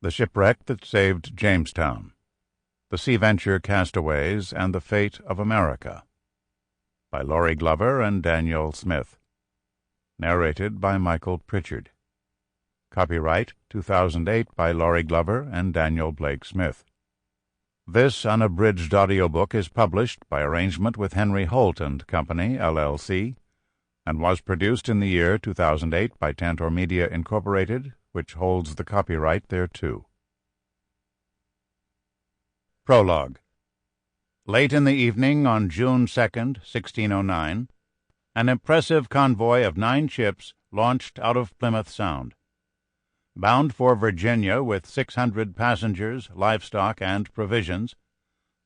The Shipwreck That Saved Jamestown, The Sea Venture Castaways, and the Fate of America, by Laurie Glover and Daniel Smith. Narrated by Michael Prichard. Copyright 2008 by Laurie Glover and Daniel Blake Smith. This unabridged audiobook is published by arrangement with Henry Holt & Company, LLC, and was produced in the year 2008 by Tantor Media, Incorporated, which holds the copyright thereto. Prologue. Late in the evening on June 2nd, 1609, an impressive convoy of 9 ships launched out of Plymouth Sound. Bound for Virginia with 600 passengers, livestock, and provisions,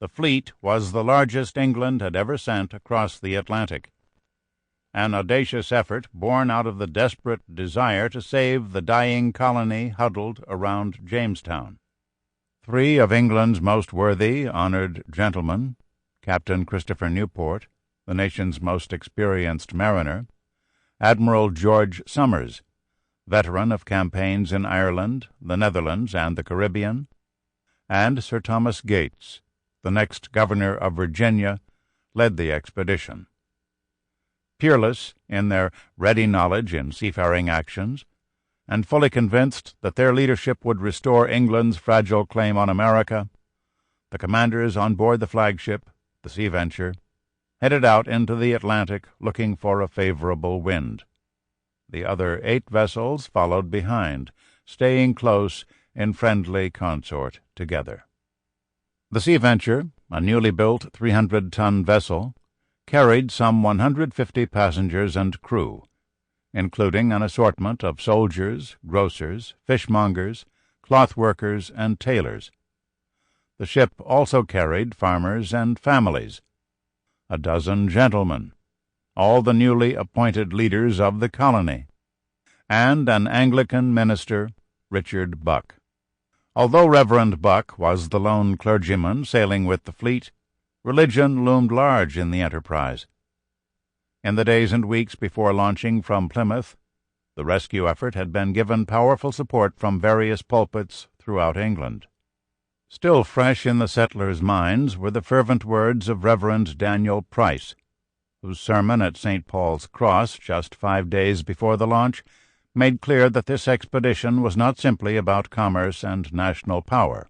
the fleet was the largest England had ever sent across the Atlantic, an audacious effort born out of the desperate desire to save the dying colony huddled around Jamestown. 3 of England's most worthy, honored gentlemen, Captain Christopher Newport, the nation's most experienced mariner, Admiral George Somers, veteran of campaigns in Ireland, the Netherlands, and the Caribbean, and Sir Thomas Gates, the next governor of Virginia, led the expedition. Peerless in their ready knowledge in seafaring actions, and fully convinced that their leadership would restore England's fragile claim on America, the commanders on board the flagship, the Sea Venture, headed out into the Atlantic looking for a favorable wind. The other 8 vessels followed behind, staying close in friendly consort together. The Sea Venture, a newly built 300-ton vessel, carried some 150 passengers and crew, including an assortment of soldiers, grocers, fishmongers, cloth-workers, and tailors. The ship also carried farmers and families, a dozen gentlemen, all the newly appointed leaders of the colony, and an Anglican minister, Richard Buck. Although Reverend Buck was the lone clergyman sailing with the fleet, religion loomed large in the enterprise. In the days and weeks before launching from Plymouth, the rescue effort had been given powerful support from various pulpits throughout England. Still fresh in the settlers' minds were the fervent words of Reverend Daniel Price, whose sermon at St. Paul's Cross just 5 days before the launch made clear that this expedition was not simply about commerce and national power.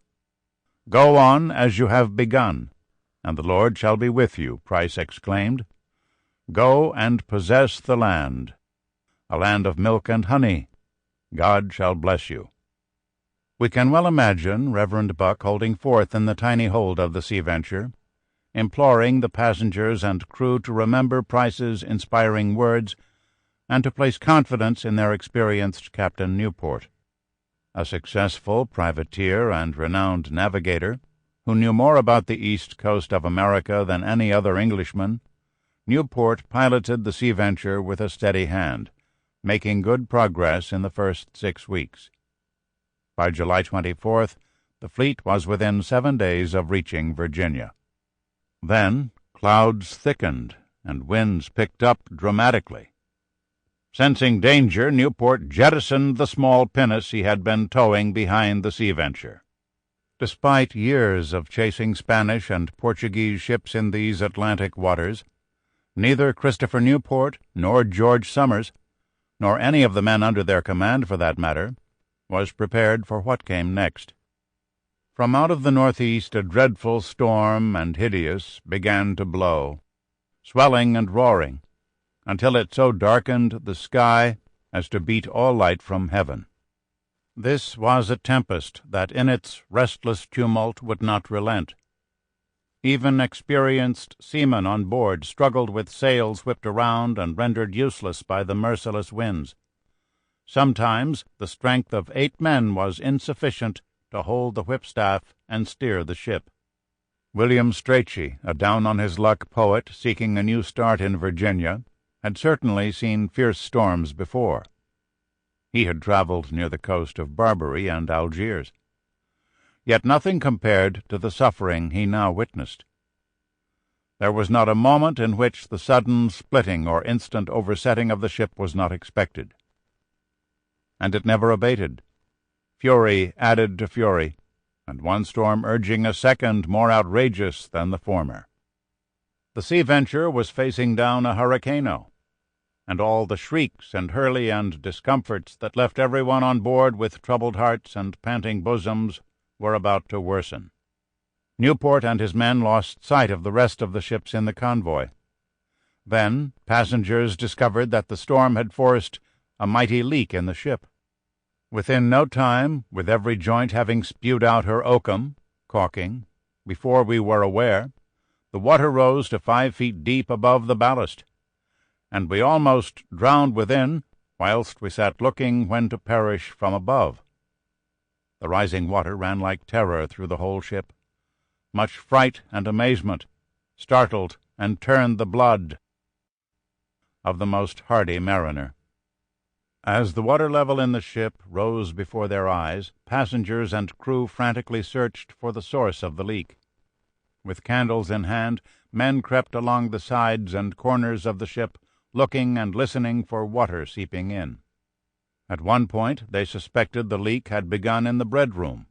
"Go on as you have begun, and the Lord shall be with you," Price exclaimed. "Go and possess the land, a land of milk and honey. God shall bless you." We can well imagine Reverend Buck holding forth in the tiny hold of the Sea Venture, imploring the passengers and crew to remember Price's inspiring words and to place confidence in their experienced Captain Newport. A successful privateer and renowned navigator, who knew more about the east coast of America than any other Englishman, Newport piloted the Sea Venture with a steady hand, making good progress in the first 6 weeks. By July 24th, the fleet was within 7 days of reaching Virginia. Then clouds thickened and winds picked up dramatically. Sensing danger, Newport jettisoned the small pinnace he had been towing behind the Sea Venture. Despite years of chasing Spanish and Portuguese ships in these Atlantic waters, neither Christopher Newport nor George Somers, nor any of the men under their command for that matter, was prepared for what came next. From out of the northeast a dreadful storm and hideous began to blow, swelling and roaring, until it so darkened the sky as to beat all light from heaven. This was a tempest that in its restless tumult would not relent. Even experienced seamen on board struggled with sails whipped around and rendered useless by the merciless winds. Sometimes the strength of 8 men was insufficient to hold the whipstaff and steer the ship. William Strachey, a down-on-his-luck poet seeking a new start in Virginia, had certainly seen fierce storms before. He had traveled near the coast of Barbary and Algiers. Yet nothing compared to the suffering he now witnessed. There was not a moment in which the sudden splitting or instant oversetting of the ship was not expected. And it never abated. Fury added to fury, and one storm urging a second more outrageous than the former. The Sea Venture was facing down a hurricano, and all the shrieks and hurly and discomforts that left everyone on board with troubled hearts and panting bosoms were about to worsen. Newport and his men lost sight of the rest of the ships in the convoy. Then passengers discovered that the storm had forced a mighty leak in the ship. Within no time, with every joint having spewed out her oakum, caulking, before we were aware, the water rose to 5 feet deep above the ballast, and we almost drowned within, whilst we sat looking when to perish from above. The rising water ran like terror through the whole ship. Much fright and amazement startled and turned the blood of the most hardy mariner. As the water level in the ship rose before their eyes, passengers and crew frantically searched for the source of the leak. With candles in hand, men crept along the sides and corners of the ship, looking and listening for water seeping in. At one point they suspected the leak had begun in the bread room.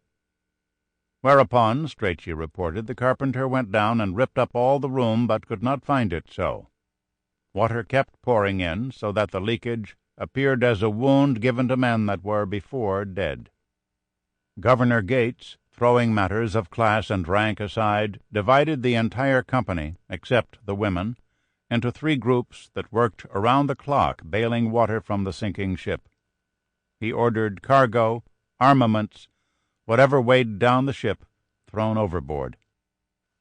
Whereupon, Strachey reported, the carpenter went down and ripped up all the room, but could not find it so. Water kept pouring in, so that the leakage appeared as a wound given to men that were before dead. Governor Gates, throwing matters of class and rank aside, divided the entire company, except the women, into 3 groups that worked around the clock bailing water from the sinking ship. He ordered cargo, armaments, whatever weighed down the ship, thrown overboard.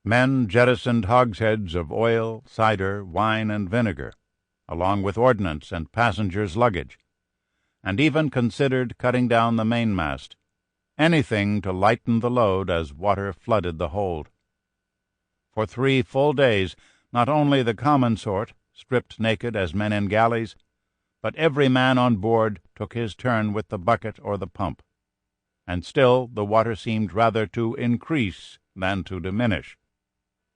Men jettisoned hogsheads of oil, cider, wine, and vinegar, along with ordnance and passengers' luggage, and even considered cutting down the mainmast, anything to lighten the load as water flooded the hold. For 3 full days, not only the common sort, stripped naked as men in galleys, but every man on board took his turn with the bucket or the pump, and still the water seemed rather to increase than to diminish.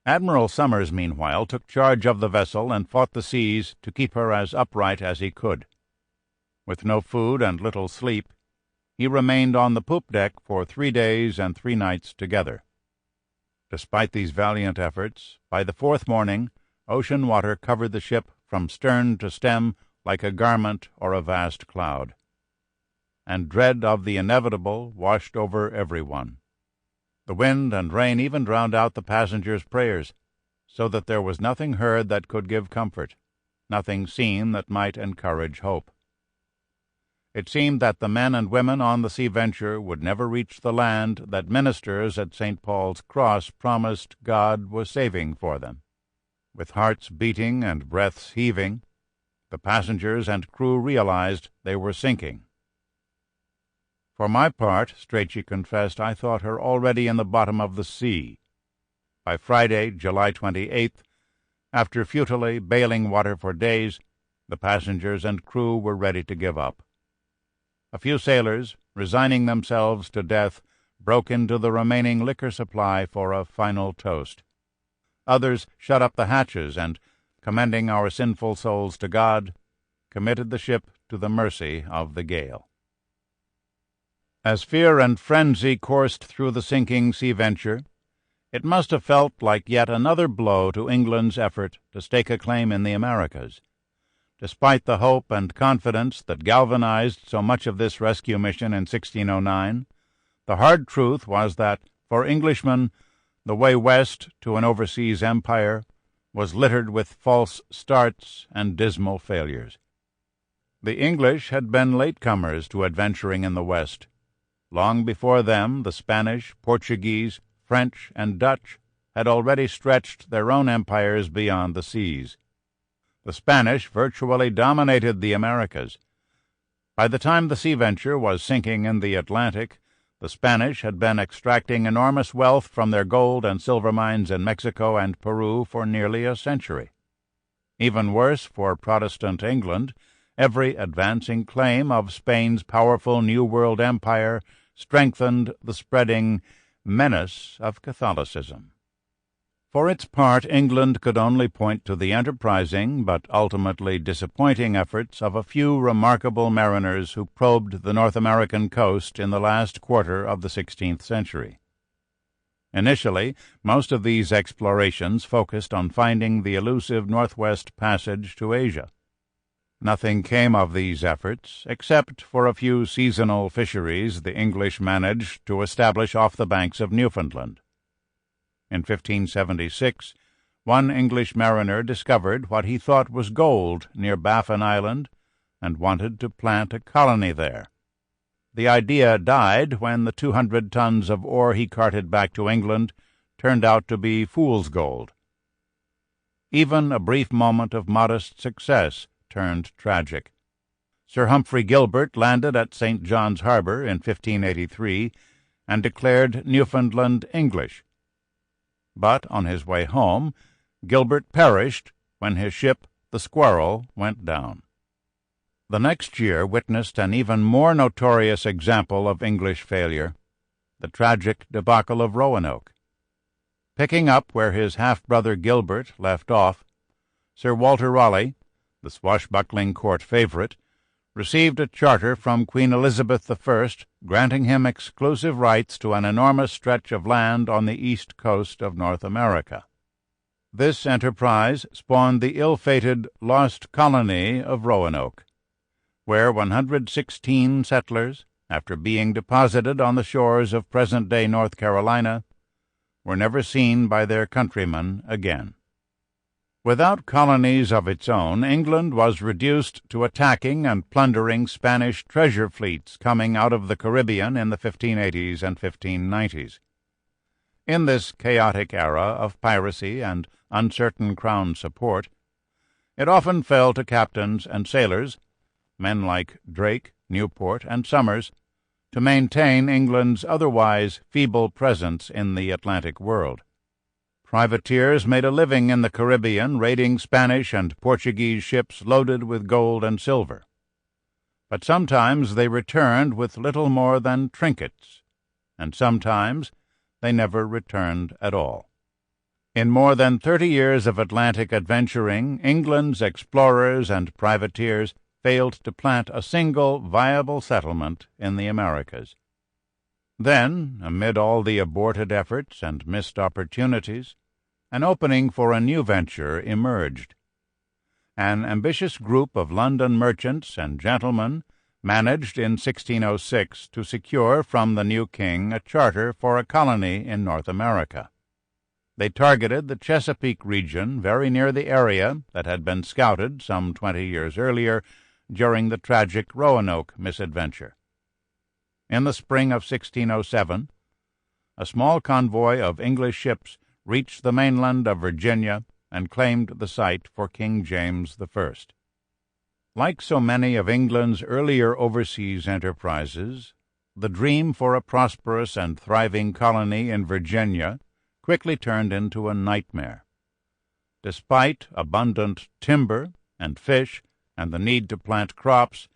Admiral Somers, meanwhile, took charge of the vessel and fought the seas to keep her as upright as he could. With no food and little sleep, he remained on the poop deck for 3 days and 3 nights together. Despite these valiant efforts, by the 4th morning, ocean water covered the ship from stern to stem like a garment or a vast cloud, and dread of the inevitable washed over everyone. The wind and rain even drowned out the passengers' prayers, so that there was nothing heard that could give comfort, nothing seen that might encourage hope. It seemed that the men and women on the Sea Venture would never reach the land that ministers at St. Paul's Cross promised God was saving for them. With hearts beating and breaths heaving, the passengers and crew realized they were sinking. For my part, Strachey confessed, I thought her already in the bottom of the sea. By Friday, July 28th, after futilely bailing water for days, the passengers and crew were ready to give up. A few sailors, resigning themselves to death, broke into the remaining liquor supply for a final toast. Others shut up the hatches and, commending our sinful souls to God, committed the ship to the mercy of the gale. As fear and frenzy coursed through the sinking Sea Venture, it must have felt like yet another blow to England's effort to stake a claim in the Americas. Despite the hope and confidence that galvanized so much of this rescue mission in 1609, the hard truth was that, for Englishmen, the way west to an overseas empire was littered with false starts and dismal failures. The English had been latecomers to adventuring in the West. Long before them, the Spanish, Portuguese, French, and Dutch had already stretched their own empires beyond the seas. The Spanish virtually dominated the Americas. By the time the Sea Venture was sinking in the Atlantic, the Spanish had been extracting enormous wealth from their gold and silver mines in Mexico and Peru for nearly a century. Even worse for Protestant England, every advancing claim of Spain's powerful New World empire strengthened the spreading menace of Catholicism. For its part, England could only point to the enterprising but ultimately disappointing efforts of a few remarkable mariners who probed the North American coast in the last quarter of the 16th century. Initially, most of these explorations focused on finding the elusive northwest passage to Asia. Nothing came of these efforts, except for a few seasonal fisheries the English managed to establish off the banks of Newfoundland. In 1576, one English mariner discovered what he thought was gold near Baffin Island and wanted to plant a colony there. The idea died when the 200 tons of ore he carted back to England turned out to be fool's gold. Even a brief moment of modest success turned tragic. Sir Humphrey Gilbert landed at St. John's Harbor in 1583 and declared Newfoundland English. But on his way home, Gilbert perished when his ship, the Squirrel, went down. The next year witnessed an even more notorious example of English failure, the tragic debacle of Roanoke. Picking up where his half-brother Gilbert left off, Sir Walter Raleigh, the swashbuckling court favorite, received a charter from Queen Elizabeth I granting him exclusive rights to an enormous stretch of land on the east coast of North America. This enterprise spawned the ill-fated lost colony of Roanoke, where 116 settlers, after being deposited on the shores of present-day North Carolina, were never seen by their countrymen again. Without colonies of its own, England was reduced to attacking and plundering Spanish treasure fleets coming out of the Caribbean in the 1580s and 1590s. In this chaotic era of piracy and uncertain Crown support, it often fell to captains and sailors, men like Drake, Newport, and Somers, to maintain England's otherwise feeble presence in the Atlantic world. Privateers made a living in the Caribbean raiding Spanish and Portuguese ships loaded with gold and silver. But sometimes they returned with little more than trinkets, and sometimes they never returned at all. In more than 30 years of Atlantic adventuring, England's explorers and privateers failed to plant a single viable settlement in the Americas. Then, amid all the aborted efforts and missed opportunities, an opening for a new venture emerged. An ambitious group of London merchants and gentlemen managed in 1606 to secure from the new king a charter for a colony in North America. They targeted the Chesapeake region very near the area that had been scouted some 20 years earlier during the tragic Roanoke misadventure. In the spring of 1607, a small convoy of English ships reached the mainland of Virginia and claimed the site for King James I. Like so many of England's earlier overseas enterprises, the dream for a prosperous and thriving colony in Virginia quickly turned into a nightmare. Despite abundant timber and fish and the need to plant crops,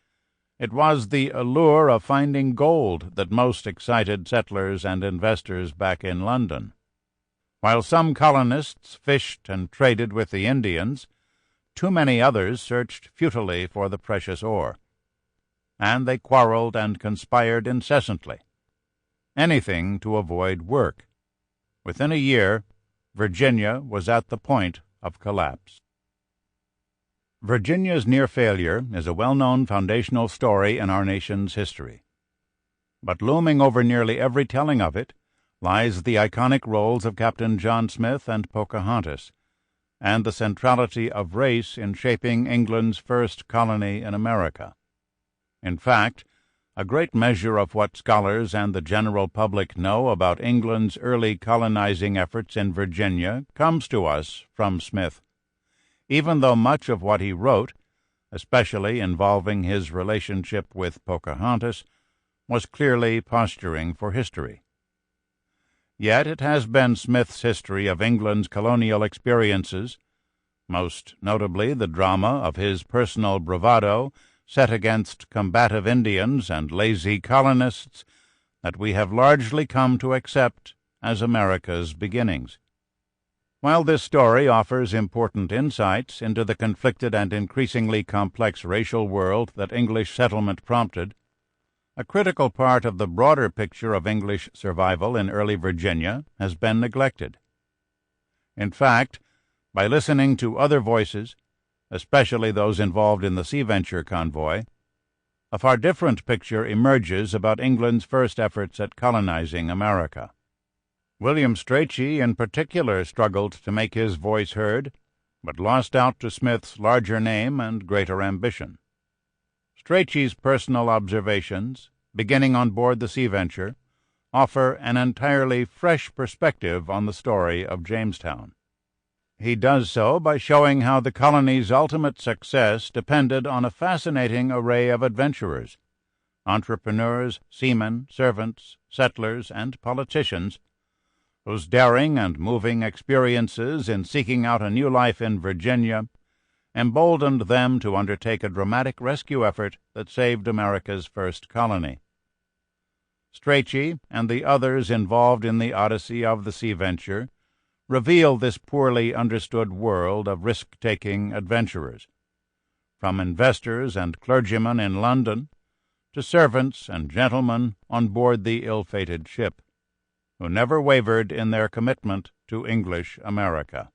it was the allure of finding gold that most excited settlers and investors back in London. While some colonists fished and traded with the Indians, too many others searched futilely for the precious ore, and they quarreled and conspired incessantly, anything to avoid work. Within a year, Virginia was at the point of collapse. Virginia's near failure is a well-known foundational story in our nation's history. But looming over nearly every telling of it lies the iconic roles of Captain John Smith and Pocahontas, and the centrality of race in shaping England's first colony in America. In fact, a great measure of what scholars and the general public know about England's early colonizing efforts in Virginia comes to us from Smith, even though much of what he wrote, especially involving his relationship with Pocahontas, was clearly posturing for history. Yet it has been Smith's history of England's colonial experiences, most notably the drama of his personal bravado set against combative Indians and lazy colonists, that we have largely come to accept as America's beginnings. While this story offers important insights into the conflicted and increasingly complex racial world that English settlement prompted, a critical part of the broader picture of English survival in early Virginia has been neglected. In fact, by listening to other voices, especially those involved in the Sea Venture convoy, a far different picture emerges about England's first efforts at colonizing America. William Strachey in particular struggled to make his voice heard, but lost out to Smith's larger name and greater ambition. Strachey's personal observations, beginning on board the Sea Venture, offer an entirely fresh perspective on the story of Jamestown. He does so by showing how the colony's ultimate success depended on a fascinating array of adventurers, entrepreneurs, seamen, servants, settlers, and politicians, whose daring and moving experiences in seeking out a new life in Virginia emboldened them to undertake a dramatic rescue effort that saved America's first colony. Strachey and the others involved in the Odyssey of the Sea Venture reveal this poorly understood world of risk-taking adventurers, from investors and clergymen in London to servants and gentlemen on board the ill-fated ship, who never wavered in their commitment to English America.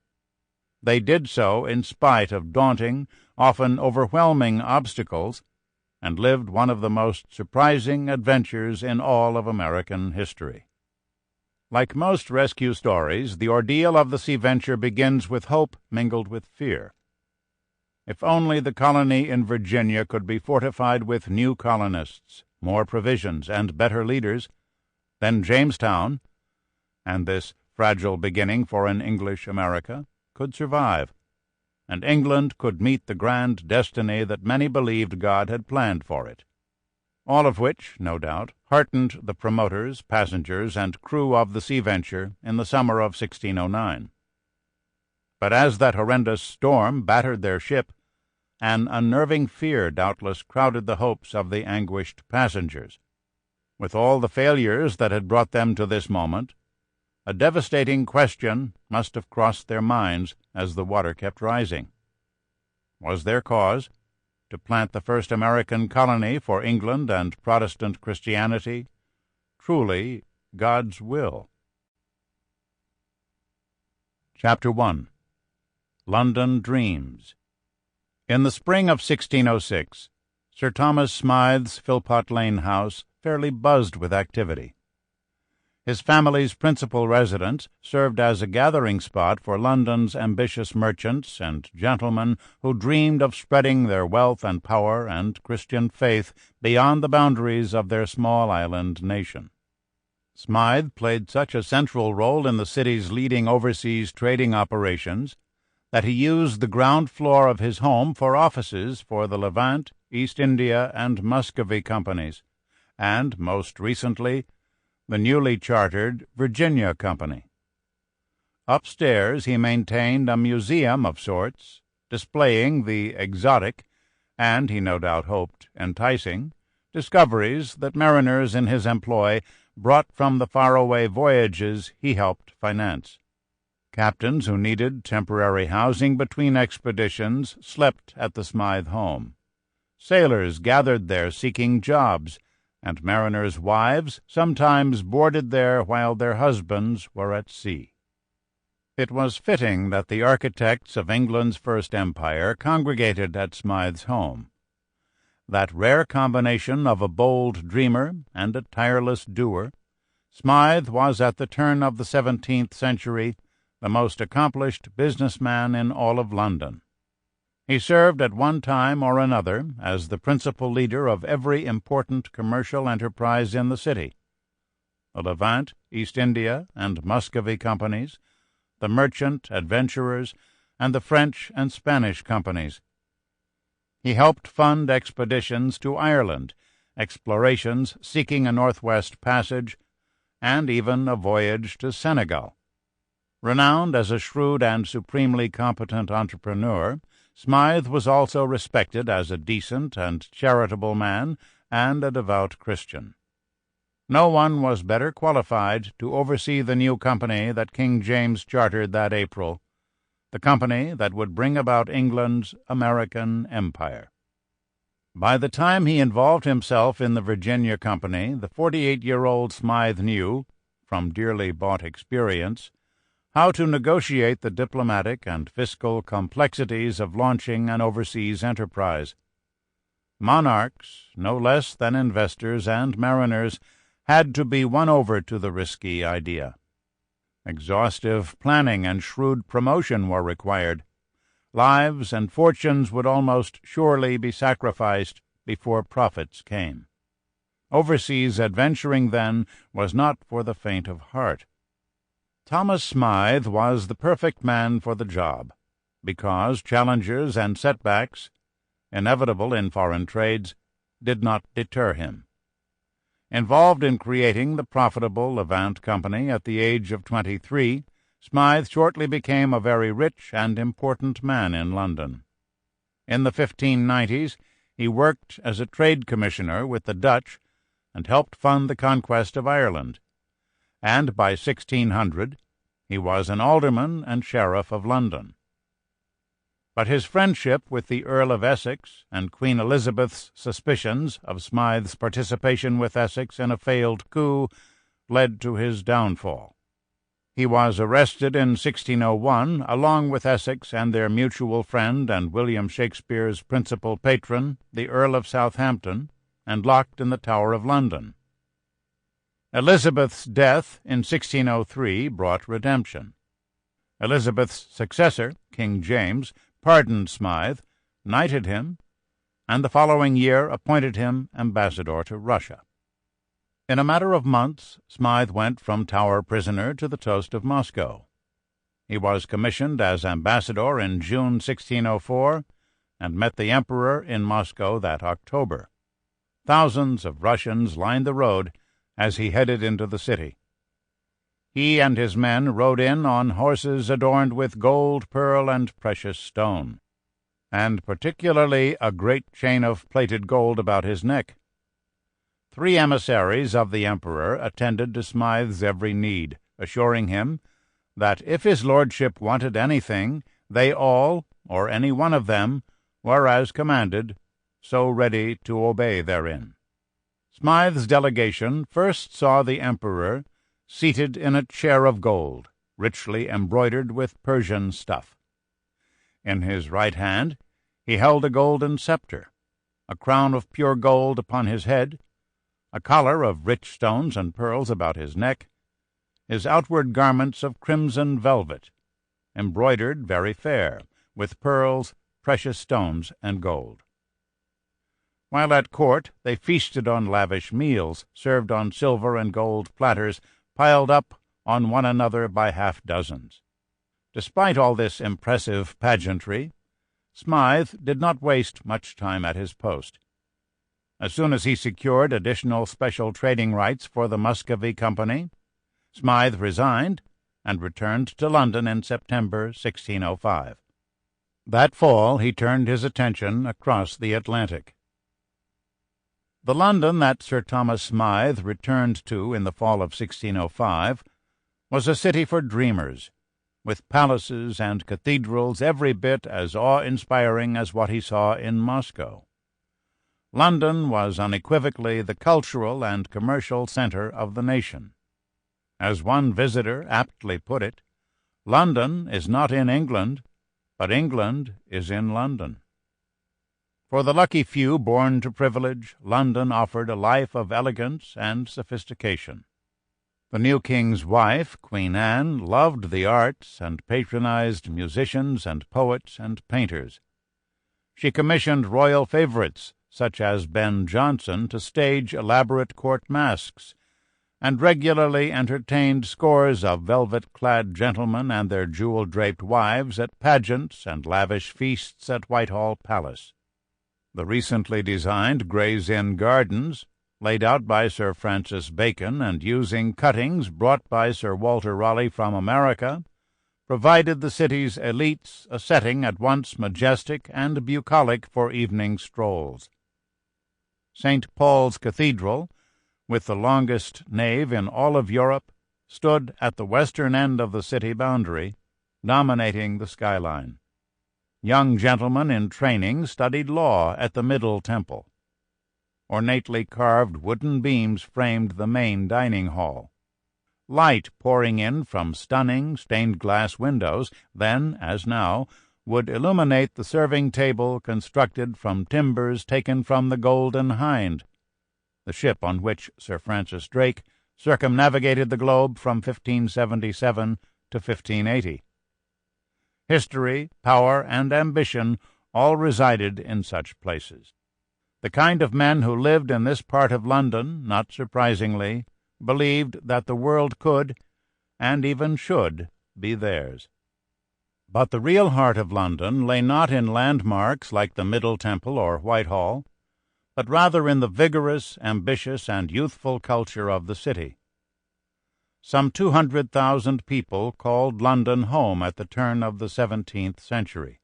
They did so in spite of daunting, often overwhelming obstacles, and lived one of the most surprising adventures in all of American history. Like most rescue stories, the ordeal of the Sea Venture begins with hope mingled with fear. If only the colony in Virginia could be fortified with new colonists, more provisions, and better leaders, then Jamestown, and this fragile beginning for an English America, could survive, and England could meet the grand destiny that many believed God had planned for it. All of which, no doubt, heartened the promoters, passengers, and crew of the Sea Venture in the summer of 1609. But as that horrendous storm battered their ship, an unnerving fear doubtless crowded the hopes of the anguished passengers. With all the failures that had brought them to this moment, a devastating question must have crossed their minds as the water kept rising. Was their cause to plant the first American colony for England and Protestant Christianity truly God's will? Chapter 1. London Dreams. In the spring of 1606, Sir Thomas Smythe's Philpot Lane house fairly buzzed with activity. His family's principal residence served as a gathering spot for London's ambitious merchants and gentlemen who dreamed of spreading their wealth and power and Christian faith beyond the boundaries of their small island nation. Smythe played such a central role in the city's leading overseas trading operations that he used the ground floor of his home for offices for the Levant, East India, and Muscovy companies, and, most recently, the newly chartered Virginia Company. Upstairs he maintained a museum of sorts, displaying the exotic, and he no doubt hoped enticing, discoveries that mariners in his employ brought from the faraway voyages he helped finance. Captains who needed temporary housing between expeditions slept at the Smythe home. Sailors gathered there seeking jobs, and mariners' wives sometimes boarded there while their husbands were at sea. It was fitting that the architects of England's first empire congregated at Smythe's home. That rare combination of a bold dreamer and a tireless doer, Smythe was at the turn of the 17th century the most accomplished businessman in all of London. He served at one time or another as the principal leader of every important commercial enterprise in the city: the Levant, East India, and Muscovy companies, the merchant adventurers, and the French and Spanish companies. He helped fund expeditions to Ireland, explorations seeking a northwest passage, and even a voyage to Senegal. Renowned as a shrewd and supremely competent entrepreneur, Smythe was also respected as a decent and charitable man and a devout Christian. No one was better qualified to oversee the new company that King James chartered that April, the company that would bring about England's American empire. By the time he involved himself in the Virginia Company, the 48-year-old Smythe knew, from dearly bought experience, how to negotiate the diplomatic and fiscal complexities of launching an overseas enterprise. Monarchs, no less than investors and mariners, had to be won over to the risky idea. Exhaustive planning and shrewd promotion were required. Lives and fortunes would almost surely be sacrificed before profits came. Overseas adventuring, then, was not for the faint of heart. Thomas Smythe was the perfect man for the job, because challenges and setbacks, inevitable in foreign trades, did not deter him. Involved in creating the profitable Levant Company at the age of 23, Smythe shortly became a very rich and important man in London. In the 1590s, he worked as a trade commissioner with the Dutch and helped fund the conquest of Ireland, and by 1600 he was an alderman and sheriff of London. But his friendship with the Earl of Essex and Queen Elizabeth's suspicions of Smythe's participation with Essex in a failed coup led to his downfall. He was arrested in 1601 along with Essex and their mutual friend and William Shakespeare's principal patron, the Earl of Southampton, and locked in the Tower of London. Elizabeth's death in 1603 brought redemption. Elizabeth's successor, King James, pardoned Smythe, knighted him, and the following year appointed him ambassador to Russia. In a matter of months, Smythe went from Tower prisoner to the toast of Moscow. He was commissioned as ambassador in June 1604, and met the Emperor in Moscow that October. Thousands of Russians lined the road as he headed into the city. He and his men rode in on horses adorned with gold, pearl, and precious stone, and particularly a great chain of plated gold about his neck. 3 emissaries of the Emperor attended to Smythe's every need, assuring him that if his lordship wanted anything, they all, or any one of them, were as commanded, so ready to obey therein. Smythe's delegation first saw the Emperor seated in a chair of gold, richly embroidered with Persian stuff. In his right hand he held a golden scepter, a crown of pure gold upon his head, a collar of rich stones and pearls about his neck, his outward garments of crimson velvet, embroidered very fair, with pearls, precious stones, and gold. While at court, they feasted on lavish meals, served on silver and gold platters, piled up on one another by half-dozens. Despite all this impressive pageantry, Smythe did not waste much time at his post. As soon as he secured additional special trading rights for the Muscovy Company, Smythe resigned and returned to London in September 1605. That fall he turned his attention across the Atlantic. The London that Sir Thomas Smythe returned to in the fall of 1605 was a city for dreamers, with palaces and cathedrals every bit as awe-inspiring as what he saw in Moscow. London was unequivocally the cultural and commercial center of the nation. As one visitor aptly put it, London is not in England, but England is in London. For the lucky few born to privilege, London offered a life of elegance and sophistication. The new king's wife, Queen Anne, loved the arts and patronized musicians and poets and painters. She commissioned royal favorites, such as Ben Jonson, to stage elaborate court masques, and regularly entertained scores of velvet-clad gentlemen and their jewel-draped wives at pageants and lavish feasts at Whitehall Palace. The recently designed Gray's Inn Gardens, laid out by Sir Francis Bacon and using cuttings brought by Sir Walter Raleigh from America, provided the city's elites a setting at once majestic and bucolic for evening strolls. St. Paul's Cathedral, with the longest nave in all of Europe, stood at the western end of the city boundary, dominating the skyline. Young gentlemen in training studied law at the Middle Temple. Ornately carved wooden beams framed the main dining hall. Light pouring in from stunning stained-glass windows then, as now, would illuminate the serving table constructed from timbers taken from the Golden Hind, the ship on which Sir Francis Drake circumnavigated the globe from 1577 to 1580. History, power, and ambition all resided in such places. The kind of men who lived in this part of London, not surprisingly, believed that the world could, and even should, be theirs. But the real heart of London lay not in landmarks like the Middle Temple or Whitehall, but rather in the vigorous, ambitious, and youthful culture of the city. Some 200,000 people called London home at the turn of the 17th century.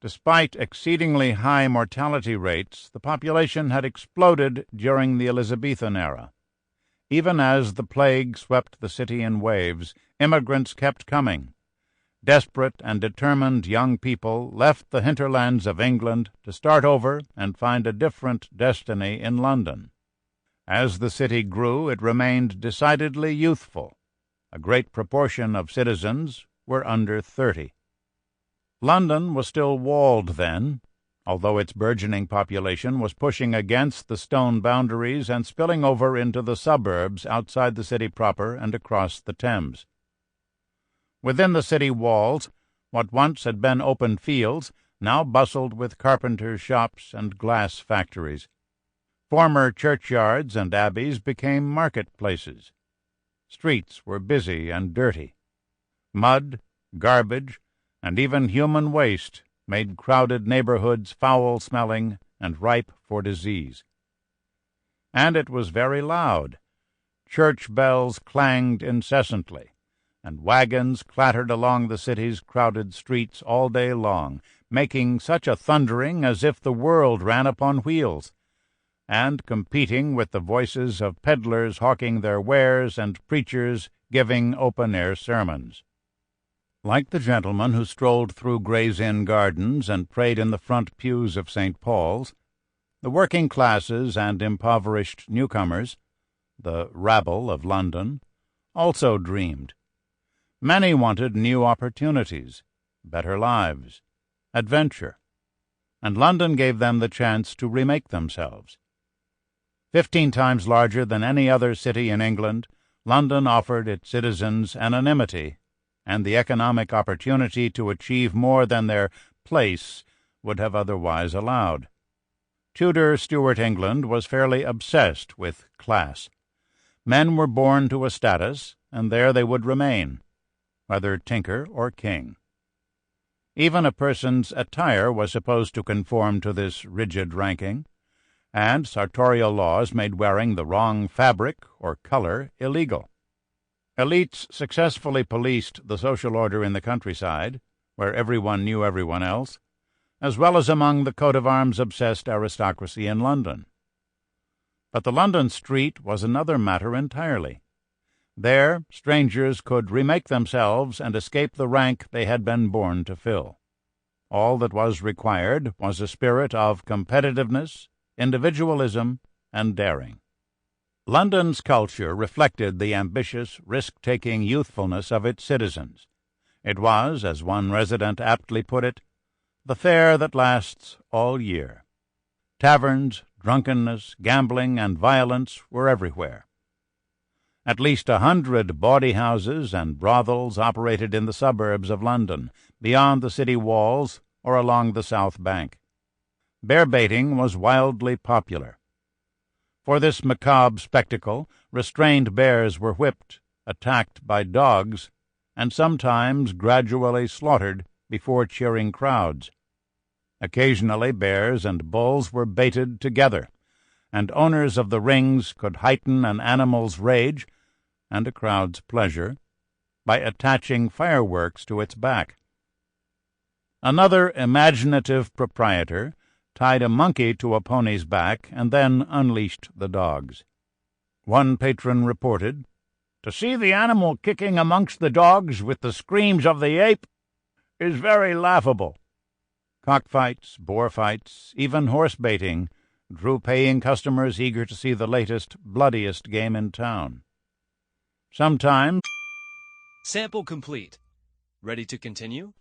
Despite exceedingly high mortality rates, the population had exploded during the Elizabethan era. Even as the plague swept the city in waves, immigrants kept coming. Desperate and determined young people left the hinterlands of England to start over and find a different destiny in London. As the city grew, it remained decidedly youthful. A great proportion of citizens were under 30. London was still walled then, although its burgeoning population was pushing against the stone boundaries and spilling over into the suburbs outside the city proper and across the Thames. Within the city walls, what once had been open fields now bustled with carpenters' shops and glass factories. Former churchyards and abbeys became market-places. Streets were busy and dirty. Mud, garbage, and even human waste made crowded neighborhoods foul-smelling and ripe for disease. And it was very loud. Church bells clanged incessantly, and wagons clattered along the city's crowded streets all day long, making such a thundering as if the world ran upon wheels, and competing with the voices of peddlers hawking their wares and preachers giving open-air sermons. Like the gentlemen who strolled through Gray's Inn Gardens and prayed in the front pews of St. Paul's, the working classes and impoverished newcomers, the rabble of London, also dreamed. Many wanted new opportunities, better lives, adventure, and London gave them the chance to remake themselves. 15 times larger than any other city in England, London offered its citizens anonymity and the economic opportunity to achieve more than their place would have otherwise allowed. Tudor Stuart England was fairly obsessed with class. Men were born to a status, and there they would remain, whether tinker or king. Even a person's attire was supposed to conform to this rigid ranking, and sartorial laws made wearing the wrong fabric or color illegal. Elites successfully policed the social order in the countryside, where everyone knew everyone else, as well as among the coat-of-arms-obsessed aristocracy in London. But the London street was another matter entirely. There, strangers could remake themselves and escape the rank they had been born to fill. All that was required was a spirit of competitiveness, individualism, and daring. London's culture reflected the ambitious, risk-taking youthfulness of its citizens. It was, as one resident aptly put it, the fair that lasts all year. Taverns, drunkenness, gambling, and violence were everywhere. At least 100 bawdy houses and brothels operated in the suburbs of London, beyond the city walls or along the South Bank. Bear-baiting was wildly popular. For this macabre spectacle, restrained bears were whipped, attacked by dogs, and sometimes gradually slaughtered before cheering crowds. Occasionally bears and bulls were baited together, and owners of the rings could heighten an animal's rage and a crowd's pleasure by attaching fireworks to its back. Another imaginative proprietor tied a monkey to a pony's back and then unleashed the dogs. One patron reported, "To see the animal kicking amongst the dogs with the screams of the ape is very laughable." Cockfights, boar fights, even horse baiting drew paying customers eager to see the latest, bloodiest game in town. Sometimes... Sample complete. Ready to continue?